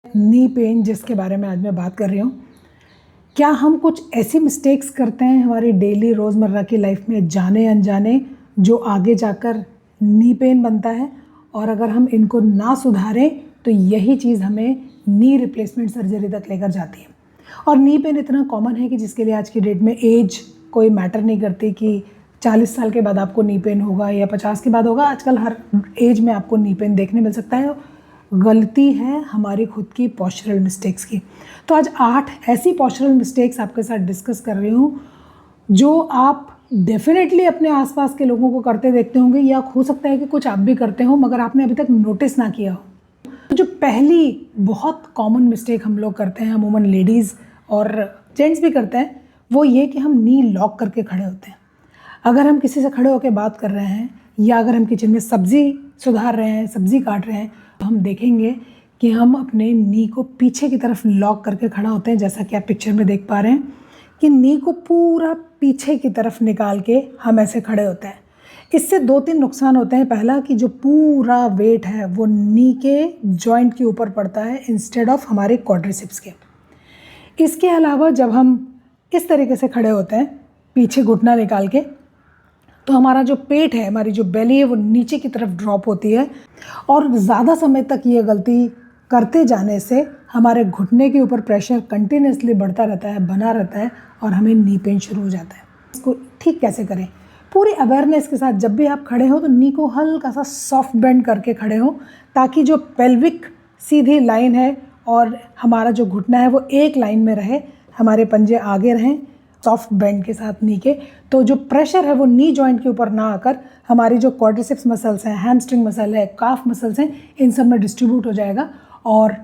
Knee pain जिसके बारे में आज मैं बात कर रही हूँ। क्या हम कुछ ऐसी मिस्टेक्स करते हैं हमारी डेली रोज़मर्रा की लाइफ में जाने अनजाने, जो आगे जाकर नी पेन बनता है, और अगर हम इनको ना सुधारें तो यही चीज़ हमें नी रिप्लेसमेंट सर्जरी तक लेकर जाती है। और नी पेन इतना कॉमन है कि जिसके लिए आज की डेट में एज कोई मैटर नहीं करती कि 40 साल के बाद आपको नी पेन होगा या 50 के बाद होगा। आजकल हर एज में आपको नी पेन देखने मिल सकता है। गलती है हमारी खुद की पोस्चरल मिस्टेक्स की। तो आज 8 ऐसी पोस्चरल मिस्टेक्स आपके साथ डिस्कस कर रही हूँ जो आप डेफिनेटली अपने आसपास के लोगों को करते देखते होंगे, या हो सकता है कि कुछ आप भी करते हो मगर आपने अभी तक नोटिस ना किया हो। जो पहली बहुत कॉमन मिस्टेक हम लोग करते हैं, अमूमन लेडीज़ और जेंट्स भी करते हैं, वो ये कि हम नी लॉक करके खड़े होते हैं। अगर हम किसी से खड़े होकर बात कर रहे हैं, या अगर हम किचन में सब्ज़ी सुधार रहे हैं, सब्ज़ी काट रहे हैं, तो हम देखेंगे कि हम अपने नी को पीछे की तरफ लॉक करके खड़ा होते हैं। जैसा कि आप पिक्चर में देख पा रहे हैं कि नी को पूरा पीछे की तरफ निकाल के हम ऐसे खड़े होते हैं। इससे 2-3 नुकसान होते हैं। पहला कि जो पूरा वेट है वो नी के जॉइंट के ऊपर पड़ता है इंस्टेड ऑफ हमारे क्वाड्रिसेप्स के। इसके अलावा जब हम इस तरीके से खड़े होते हैं पीछे घुटना निकाल के, तो हमारा जो पेट है, हमारी जो बेली है, वो नीचे की तरफ ड्रॉप होती है। और ज़्यादा समय तक ये गलती करते जाने से हमारे घुटने के ऊपर प्रेशर कंटिन्यूसली बढ़ता रहता है, बना रहता है, और हमें नी पेन शुरू हो जाता है। इसको ठीक कैसे करें? पूरी अवेयरनेस के साथ जब भी आप खड़े हो तो नी को हल्का सा सॉफ्ट बेंड करके खड़े हो, ताकि जो पेल्विक सीधी लाइन है और हमारा जो घुटना है वो एक लाइन में रहे, हमारे पंजे आगे रहें सॉफ्ट बेंड के साथ नी के। तो जो प्रेशर है वो नी जॉइंट के ऊपर ना आकर हमारी जो क्वाड्रिसेप्स मसल्स हैं, हैमस्ट्रिंग मसल है, काफ मसल्स हैं, इन सब में डिस्ट्रीब्यूट हो जाएगा और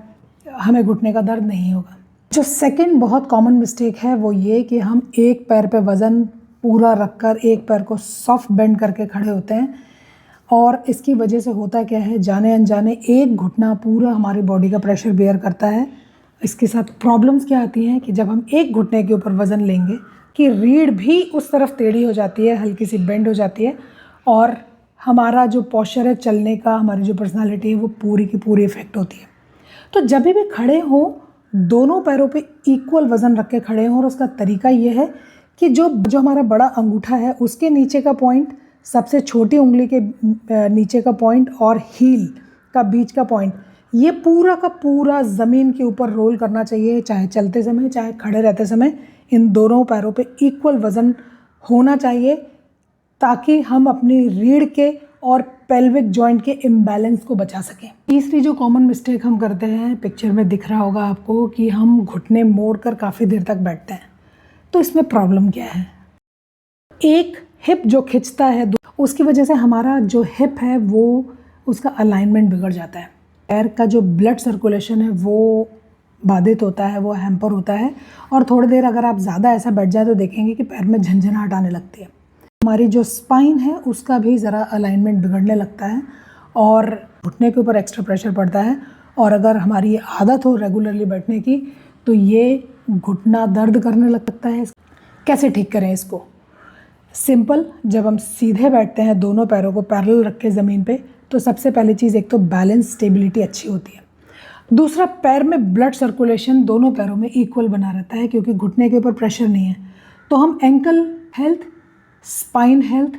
हमें घुटने का दर्द नहीं होगा। जो सेकंड बहुत कॉमन मिस्टेक है वो ये कि हम एक पैर पे वज़न पूरा रखकर एक पैर को सॉफ्ट बेंड करके खड़े होते हैं, और इसकी वजह से होता क्या है, जाने अनजाने एक घुटना पूरा हमारी बॉडी का प्रेशर बेयर करता है। इसके साथ प्रॉब्लम्स क्या आती हैं कि जब हम एक घुटने के ऊपर वज़न लेंगे कि रीढ़ भी उस तरफ टेढ़ी हो जाती है, हल्की सी बेंड हो जाती है, और हमारा जो पोस्चर है चलने का, हमारी जो पर्सनालिटी है वो पूरी की पूरी इफ़ेक्ट होती है। तो जब भी खड़े हों दोनों पैरों पे इक्वल वज़न रख के खड़े हों, और उसका तरीका ये है कि जो हमारा बड़ा अंगूठा है उसके नीचे का पॉइंट, सबसे छोटी उंगली के नीचे का पॉइंट और हील का बीच का पॉइंट, ये पूरा का पूरा ज़मीन के ऊपर रोल करना चाहिए, चाहे चलते समय चाहे खड़े रहते समय। इन दोनों पैरों पे इक्वल वज़न होना चाहिए ताकि हम अपनी रीढ़ के और पेल्विक जॉइंट के इम्बैलेंस को बचा सकें। तीसरी जो कॉमन मिस्टेक हम करते हैं, पिक्चर में दिख रहा होगा आपको कि हम घुटने मोड़कर काफ़ी देर तक बैठते हैं। तो इसमें प्रॉब्लम क्या है? एक हिप जो खिंचता है उसकी वजह से हमारा जो हिप है वो उसका अलाइनमेंट बिगड़ जाता है। पैर का जो ब्लड सर्कुलेशन है वो बाधित होता है, वो हैम्पर होता है, और थोड़ी देर अगर आप ज़्यादा ऐसा बैठ जाए तो देखेंगे कि पैर में झंझनाहट आने लगती है। हमारी जो स्पाइन है उसका भी ज़रा अलाइनमेंट बिगड़ने लगता है और घुटने के ऊपर एक्स्ट्रा प्रेशर पड़ता है। और अगर हमारी आदत हो रेगुलरली बैठने की तो ये घुटना दर्द करने लगता है। कैसे ठीक करें इसको? सिंपल, जब हम सीधे बैठते हैं दोनों पैरों को पैरेलल रख के ज़मीन पे, तो सबसे पहली चीज़ एक तो बैलेंस स्टेबिलिटी अच्छी होती है। दूसरा, पैर में ब्लड सर्कुलेशन दोनों पैरों में इक्वल बना रहता है क्योंकि घुटने के ऊपर प्रेशर नहीं है। तो हम ankle health, spine health,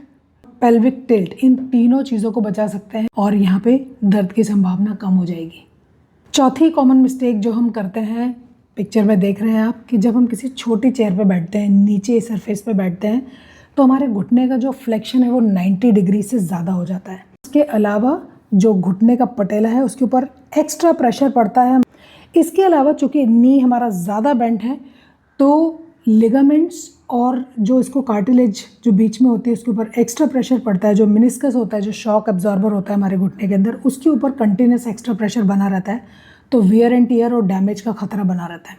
pelvic tilt, इन तीनों चीज़ों को बचा सकते हैं और यहाँ पे दर्द की संभावना कम हो जाएगी। चौथी कॉमन मिस्टेक जो हम करते हैं, पिक्चर में देख रहे हैं आप कि जब हम किसी छोटी चेयर पे बैठते हैं, नीचे सरफेस पे बैठते हैं, तो हमारे घुटने का जो फ्लेक्शन है वो 90 डिग्री से ज़्यादा हो जाता है। उसके अलावा जो घुटने का पटेला है उसके ऊपर एक्स्ट्रा प्रेशर पड़ता है। इसके अलावा चूँकि नी हमारा ज़्यादा बेंट है तो लिगामेंट्स और जो इसको कार्टिलेज जो बीच में होती है उसके ऊपर एक्स्ट्रा प्रेशर पड़ता है। जो मिनिस्कस होता है, जो शॉक एब्जॉर्बर होता है हमारे घुटने के अंदर, उसके ऊपर कंटिन्यूस एक्स्ट्रा प्रेशर बना रहता है, तो वियर एंड टियर और डैमेज का खतरा बना रहता है।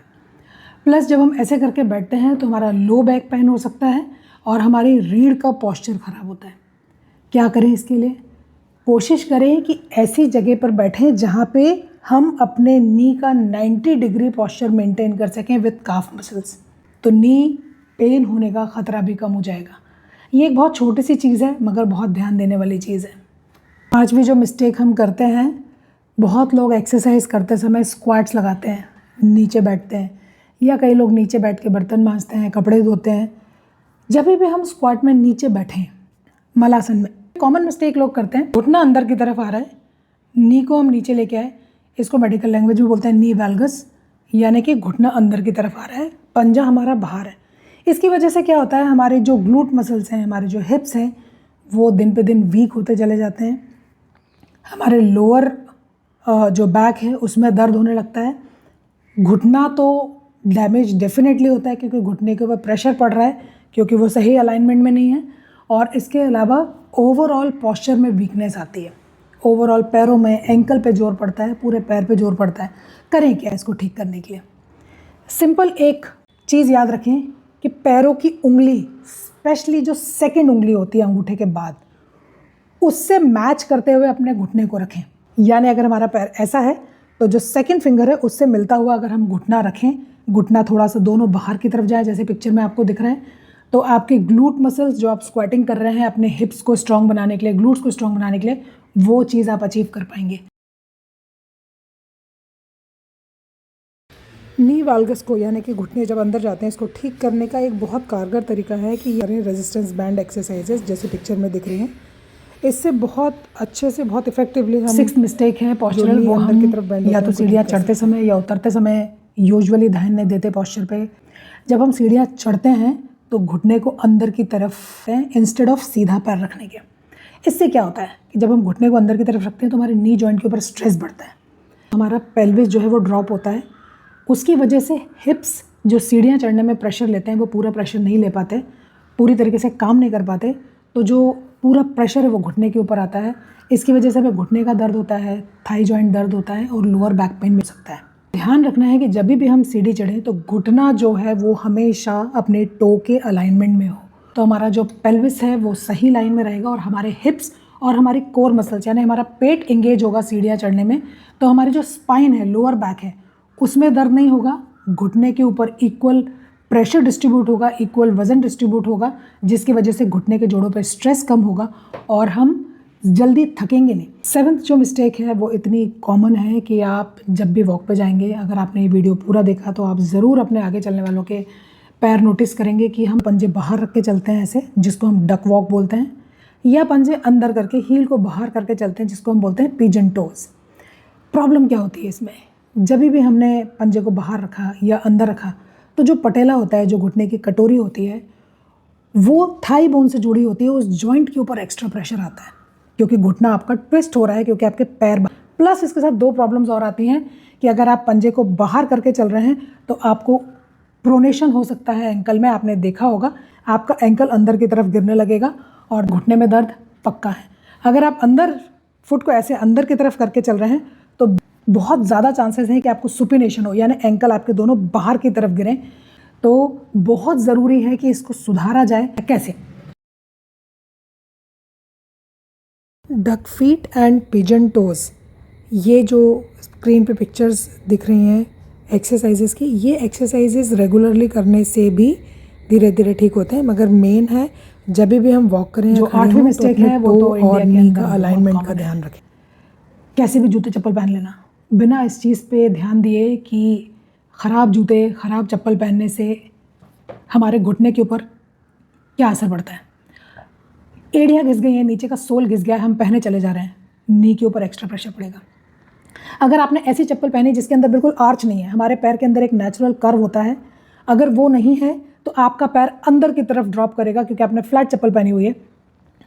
प्लस जब हम ऐसे करके बैठते हैं तो हमारा लो बैक पेन हो सकता है और हमारी रीढ़ का पोस्चर ख़राब होता है। क्या करें इसके लिए? कोशिश करें कि ऐसी जगह पर बैठें जहाँ पे हम अपने नी का 90 डिग्री पोस्चर मेंटेन कर सकें विद काफ मसल्स, तो नी पेन होने का ख़तरा भी कम हो जाएगा। ये एक बहुत छोटी सी चीज़ है मगर बहुत ध्यान देने वाली चीज़ है। पांचवी जो मिस्टेक हम करते हैं बहुत लोग एक्सरसाइज करते समय स्क्वाट्स लगाते हैं, नीचे बैठते हैं, या कई लोग नीचे बैठ के बर्तन मांजते हैं, कपड़े धोते हैं। जब भी हम स्क्वाट में नीचे बैठें मलासन में, कॉमन मिस्टेक लोग करते हैं, घुटना अंदर की तरफ आ रहा है, नी को हम नीचे लेके आए, इसको मेडिकल लैंग्वेज में बोलते हैं नी वैल्गस, यानी कि घुटना अंदर की तरफ आ रहा है, पंजा हमारा बाहर है। इसकी वजह से क्या होता है, हमारे जो ग्लूट मसल्स हैं, हमारे जो हिप्स हैं, वो दिन पे दिन वीक होते चले जाते हैं। हमारे लोअर जो बैक है उसमें दर्द होने लगता है। घुटना तो डैमेज डेफिनेटली होता है क्योंकि घुटने के ऊपर प्रेशर पड़ रहा है, क्योंकि वो सही अलाइनमेंट में नहीं है। और इसके अलावा ओवरऑल पॉस्चर में वीकनेस आती है, ओवरऑल पैरों में, एंकल पे जोर पड़ता है, पूरे पैर पे जोर पड़ता है। करें क्या इसको ठीक करने के लिए? सिंपल एक चीज़ याद रखें कि पैरों की उंगली, स्पेशली जो सेकंड उंगली होती है अंगूठे के बाद, उससे मैच करते हुए अपने घुटने को रखें। यानी अगर हमारा पैर ऐसा है तो जो सेकंड फिंगर है उससे मिलता हुआ अगर हम घुटना रखें, घुटना थोड़ा सा दोनों बाहर की तरफ जाए जैसे पिक्चर में आपको दिख रहा है, तो आपके ग्लूट मसल्स जो आप स्क्वाटिंग कर रहे हैं अपने हिप्स को स्ट्रॉन्ग बनाने के लिए, ग्लूट्स को स्ट्रॉन्ग बनाने के लिए, वो चीज़ आप अचीव कर पाएंगे। नी वाल्गस को, यानी कि घुटने जब अंदर जाते हैं, इसको ठीक करने का एक बहुत कारगर तरीका है कि ये रेजिस्टेंस बैंड एक्सरसाइजेस जैसे पिक्चर में दिख रही हैं। इससे बहुत अच्छे से, बहुत इफेक्टिवली हम, सिक्स्थ मिस्टेक है पोस्चरल, वो अंदर की तरफ बैंड, या तो सीढ़ियाँ चढ़ते समय या उतरते समय यूजुअली ध्यान नहीं देते पोस्चर पे। जब हम सीढ़ियाँ चढ़ते हैं तो घुटने को अंदर की तरफ इंस्टेड ऑफ सीधा पैर रखने के। इससे क्या होता है कि जब हम घुटने को अंदर की तरफ रखते हैं तो हमारे नी जॉइंट के ऊपर स्ट्रेस बढ़ता है, हमारा पेल्विस जो है वो ड्रॉप होता है। उसकी वजह से हिप्स जो सीढ़ियाँ चढ़ने में प्रेशर लेते हैं वो पूरा प्रेशर नहीं ले पाते, पूरी तरीके से काम नहीं कर पाते, तो जो पूरा प्रेशर है वो घुटने के ऊपर आता है। इसकी वजह से हमें घुटने का दर्द होता है, थाई जॉइंट दर्द होता है और लोअर बैक पेन मिल सकता है। ध्यान रखना है कि जब भी हम सीढ़ी चढ़ें तो घुटना जो है वो हमेशा अपने टो के अलाइनमेंट में हो, तो हमारा जो पेल्विस है वो सही लाइन में रहेगा और हमारे हिप्स और हमारी कोर मसल्स, यानी हमारा पेट एंगेज होगा सीढ़ियाँ चढ़ने में, तो हमारी जो स्पाइन है, लोअर बैक है, उसमें दर्द नहीं होगा। घुटने के ऊपर इक्वल प्रेशर डिस्ट्रीब्यूट होगा, इक्वल वजन डिस्ट्रीब्यूट होगा, जिसकी वजह से घुटने के जोड़ों पे स्ट्रेस कम होगा और हम जल्दी थकेंगे नहीं। सेवन्थ जो मिस्टेक है वो इतनी कॉमन है कि आप जब भी वॉक पे जाएंगे, अगर आपने ये वीडियो पूरा देखा तो आप ज़रूर अपने आगे चलने वालों के पैर नोटिस करेंगे कि हम पंजे बाहर रख के चलते हैं ऐसे, जिसको हम डक वॉक बोलते हैं, या पंजे अंदर करके हील को बाहर करके चलते हैं, जिसको हम बोलते हैं पिजन टोज। प्रॉब्लम क्या होती है इसमें? जब भी हमने पंजे को बाहर रखा या अंदर रखा तो जो पटेला होता है, जो घुटने की कटोरी होती है, वो थाई बोन से जुड़ी होती है, उस जॉइंट के ऊपर एक्स्ट्रा प्रेशर आता है क्योंकि घुटना आपका ट्विस्ट हो रहा है, क्योंकि आपके पैर। प्लस इसके साथ दो प्रॉब्लम्स और आती हैं कि अगर आप पंजे को बाहर करके चल रहे हैं तो आपको प्रोनेशन हो सकता है एंकल में। आपने देखा होगा आपका एंकल अंदर की तरफ गिरने लगेगा और घुटने में दर्द पक्का है। अगर आप अंदर फुट को ऐसे अंदर की तरफ करके चल रहे हैं तो बहुत ज़्यादा चांसेस हैं कि आपको सुपिनेशन हो, यानी एंकल आपके दोनों बाहर की तरफ गिरें। तो बहुत ज़रूरी है कि इसको सुधारा जाए। कैसे? Duck feet and pigeon toes, ये जो स्क्रीन पे पिक्चर्स दिख रही हैं एक्सरसाइजेस की, ये एक्सरसाइजेस रेगुलरली करने से भी धीरे धीरे ठीक होते हैं। मगर मेन है जब भी हम वॉक करें, जो आठवीं मिस्टेक है वो तो इंडिया के अंदर अलाइनमेंट का ध्यान रखें। कैसे भी जूते चप्पल पहन लेना बिना इस चीज़ पे ध्यान दिए कि ख़राब जूते, ख़राब चप्पल पहनने से हमारे घुटने के ऊपर क्या असर पड़ता है। एड़ियाँ घिस गई हैं, नीचे का सोल घिस गया है, हम पहने चले जा रहे हैं, नी के ऊपर एक्स्ट्रा प्रेशर पड़ेगा। अगर आपने ऐसी चप्पल पहनी जिसके अंदर बिल्कुल आर्च नहीं है, हमारे पैर के अंदर एक नेचुरल कर्व होता है, अगर वो नहीं है तो आपका पैर अंदर की तरफ ड्रॉप करेगा क्योंकि आपने फ्लैट चप्पल पहनी हुई है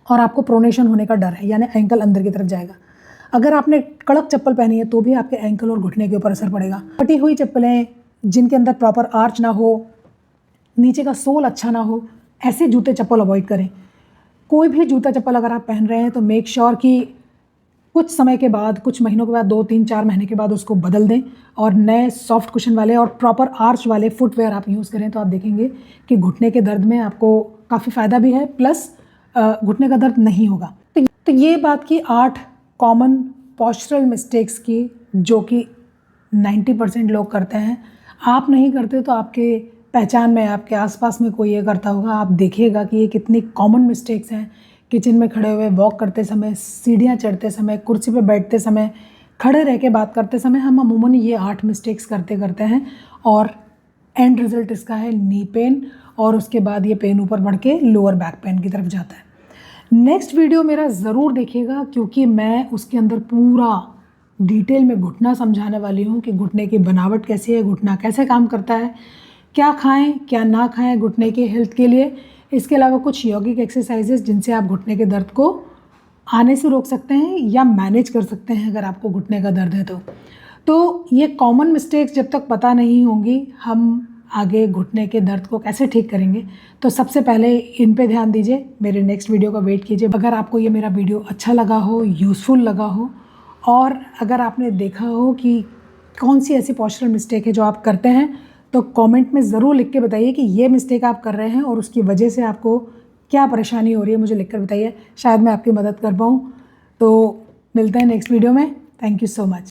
और आपको प्रोनेशन होने का डर है, यानी एंकल अंदर की तरफ जाएगा। अगर आपने कड़क चप्पल पहनी है तो भी आपके एंकल और घुटने के ऊपर असर पड़ेगा। फटी हुई चप्पलें जिनके अंदर प्रॉपर आर्च ना हो, नीचे का सोल अच्छा ना हो, ऐसे जूते चप्पल अवॉइड करें। कोई भी जूता चप्पल अगर आप पहन रहे हैं तो मेक श्योर कि कुछ समय के बाद, कुछ महीनों के बाद, 2-3-4 महीने के बाद उसको बदल दें और नए सॉफ्ट कुशन वाले और प्रॉपर आर्च वाले फुटवेयर आप यूज़ करें, तो आप देखेंगे कि घुटने के दर्द में आपको काफ़ी फ़ायदा भी है, प्लस घुटने का दर्द नहीं होगा। तो ये बात की 8 कॉमन पोस्चरल मिस्टेक्स की, जो कि 90% लोग करते हैं। आप नहीं करते तो आपके पहचान में, आपके आसपास में कोई ये करता होगा। आप देखिएगा कि ये कितनी कॉमन मिस्टेक्स हैं। किचन में खड़े हुए, वॉक करते समय, सीढ़ियाँ चढ़ते समय, कुर्सी पे बैठते समय, खड़े रह के बात करते समय हम अमूमन ये 8 मिस्टेक्स करते हैं और एंड रिजल्ट इसका है नी पेन, और उसके बाद ये पेन ऊपर बढ़ के लोअर बैक पेन की तरफ जाता है। नेक्स्ट वीडियो मेरा ज़रूर देखिएगा, क्योंकि मैं उसके अंदर पूरा डिटेल में घुटना समझाने वाली हूँ कि घुटने की बनावट कैसी है, घुटना कैसे काम करता है, क्या खाएं क्या ना खाएं घुटने के हेल्थ के लिए। इसके अलावा कुछ यौगिक एक्सरसाइजेस जिनसे आप घुटने के दर्द को आने से रोक सकते हैं या मैनेज कर सकते हैं अगर आपको घुटने का दर्द है तो ये कॉमन मिस्टेक्स जब तक पता नहीं होंगी हम आगे घुटने के दर्द को कैसे ठीक करेंगे। तो सबसे पहले इन पे ध्यान दीजिए, मेरे नेक्स्ट वीडियो का वेट कीजिए। अगर आपको ये मेरा वीडियो अच्छा लगा हो, यूज़फुल लगा हो, और अगर आपने देखा हो कि कौन सी ऐसी पोस्चरल मिस्टेक है जो आप करते हैं, तो कमेंट में ज़रूर लिख के बताइए कि ये मिस्टेक आप कर रहे हैं और उसकी वजह से आपको क्या परेशानी हो रही है, मुझे लिख कर बताइए, शायद मैं आपकी मदद कर पाऊँ। तो मिलते हैं नेक्स्ट वीडियो में। Thank you so much.